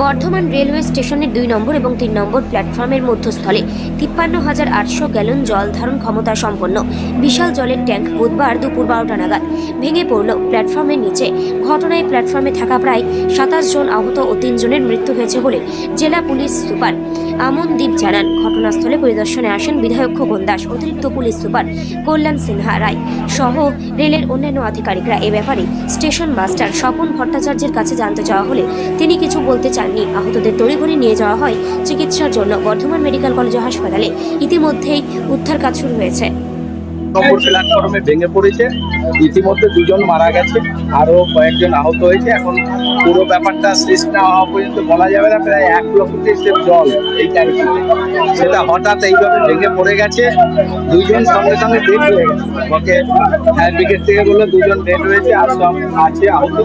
Bardhaman railway স্টেশনের 2 নম্বর এবং 3 নম্বর প্ল্যাটফর্মের মধ্যস্থলে 53,800 গ্যালন জল ধারণ ক্ষমতা সম্পন্ন বিশাল জলের ট্যাঙ্ক বুধবার দুপুর 12টা নাগাদ ভেঙে পড়ল প্ল্যাটফর্মের নিচে। ঘটনায় প্ল্যাটফর্মে থাকা প্রায় 27 জন আহত ও 3 জনের মৃত্যু হয়েছে বলে জেলা পুলিশ সুপার আমনদীপ জানান। ঘটনাস্থলে পরিদর্শনে আসেন বিধায়ক খোকন দাস, অতিরিক্ত পুলিশ সুপার কল্যাণ সিনহা রায় সহ রেলের অন্যান্য আধিকারিকরা। এ ব্যাপারে স্টেশন মাস্টার স্বপন ভট্টাচার্যের কাছে জানতে চাওয়া হলে তিনি কিছু বলতে চাননি। আহতদের তড়িঘড়ি নিয়ে যাওয়া হয় চিকিৎসার জন্য বর্ধমান মেডিকেল কলেজ ও হাসপাতালে। ইতিমধ্যেই উদ্ধার কাজ শুরু হয়েছে। নম্বর প্ল্যাটফর্মে ভেঙে পড়েছে, ইতিমধ্যে 2 জন মারা গেছে, আরো কয়েকজন আহত হয়েছে। এখন পুরো ব্যাপারটা শেষ না হওয়া পর্যন্ত বলা যাবে না। প্রায় 1 লক্ষ টেস্টের জল এই ট্যাঙ্কিতে, সেটা হঠাৎ এইভাবে ভেঙে পড়ে গেছে। 2 জন সঙ্গে সঙ্গে ডেড হয়ে গেছে। ওকে ফায়ার ব্রিগেড থেকে বললো 2 জন ডেড হয়েছে, আর সব আছে আহত।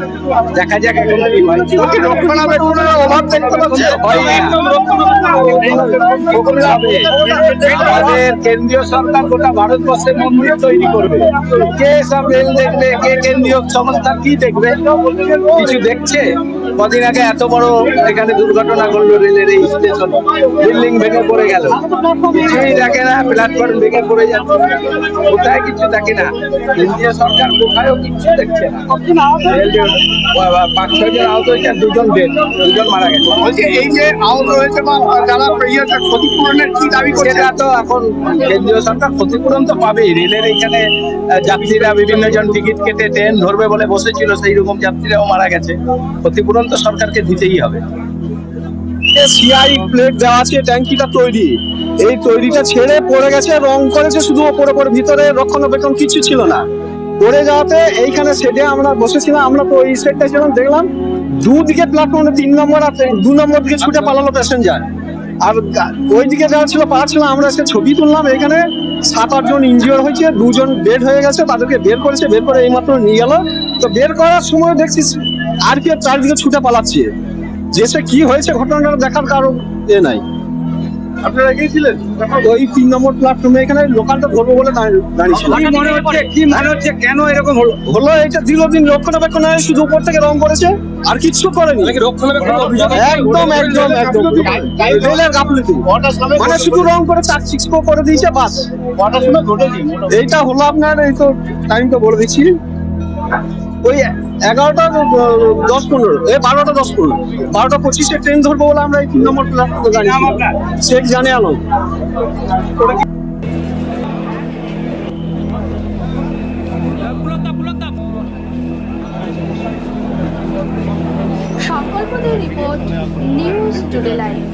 দেখা যাক এখন কি হয়। রক্ষণাবেক্ষণের অভাব দেখতে পাচ্ছি। আমাদের কেন্দ্রীয় সরকার গোটা ভারতবর্ষের মন্দির তৈরি করবে, কে সব রেল দেখবে, কে কেন্দ্রীয় সংস্থা কি দেখবে? কিছু দেখছে? কদিন আগে এত বড় এখানে দুর্ঘটনা ঘটলো, রেলের এই স্টেশন বিল্ডিং ভেঙে পড়ে গেল, কিছুই দেখে না। প্ল্যাটফর্ম ভেঙে পড়ে যাচ্ছে, কোথায় কিছু দেখে না। কেন্দ্রীয় সরকার কোথায়ও কিছু দেখছে না। 5-6 জন আহত হয়েছে, 2 জন ডেড, 2 জন মারা গেছে। এই যে আহত হয়েছে বা যারা ক্ষতিপূরণের কি দাবি করছে? সেটা তো এখন কেন্দ্রীয় সরকার ক্ষতিপূরণ তো পাবেই। রেলের এখানে যাত্রীরা বিভিন্ন জন টিকিট কেটে ট্রেন ধরবে বলে বসেছিল, সেই রকম যাত্রীরাও মারা গেছে। ক্ষতিপূরণ তো সরকারকে দিতেই হবে। সিআই প্লেট দেওয়া আছে, ট্যাঙ্কিটা তৈরি, এই তৈরিটা ছেড়ে পড়ে গেছে, রং করেছে শুধু ওপরে পরে, ভিতরে রক্ষণাবেক্ষণ কিছু ছিল না। পড়ে যাওয়াতে এইখানে সেটে আমরা বসেছিলাম, আমরা তো ওই সেটটা ছিলাম, দেখলাম দুদিকে প্ল্যাটফর্মে 3 নম্বর আর 2 নম্বর দিকে ছুটে পালালো প্যাসেঞ্জার, আর ওইদিকে যারা ছিল পাচ্ছিল। আমরা সে ছবি তুললাম, এখানে 7-8 জন ইনজিওর হয়েছে, 2 জন ডেড হয়ে গেছে, তাদেরকে বের করেছে, বের করে এইমাত্র নিয়ে গেল। তো বের করার সময় দেখছি আর কি চারদিকে ছুটে পালাচ্ছে, যে সে কি হয়েছে ঘটনাটা দেখার কারণ এ নাই। আপনারা গিয়েছিলেন ওই 3 নম্বর প্ল্যাটফর্মে, এখানে লোকালটা ধরবো বলে দাঁড়িয়েছিল। কি মনে হচ্ছে কেন এরকম হলো? হলো এটা দীর্ঘদিন রক্ষণাবেক্ষণ হয়, শুধু উপর থেকে রং করেছে আর কিচ্ছু করেনি। একদম একদম একদম রেলের গাফলতি, মানে শুধু রং করে চাকচিক করে দিয়েছে, বাস। এইটা হলো আপনার, এই তো টাইমটা বলে দিচ্ছি, ওই 11টা 10-15, 12টা 10-15, 12টা 25-এ ট্রেন ধরবো বলে আমরা এই 3 নম্বর প্ল্যাটফর্মে দাঁড়িয়ে শেখ জানে আলম। সংকল্পদের রিপোর্ট, নিউজ টুডে লাইভ।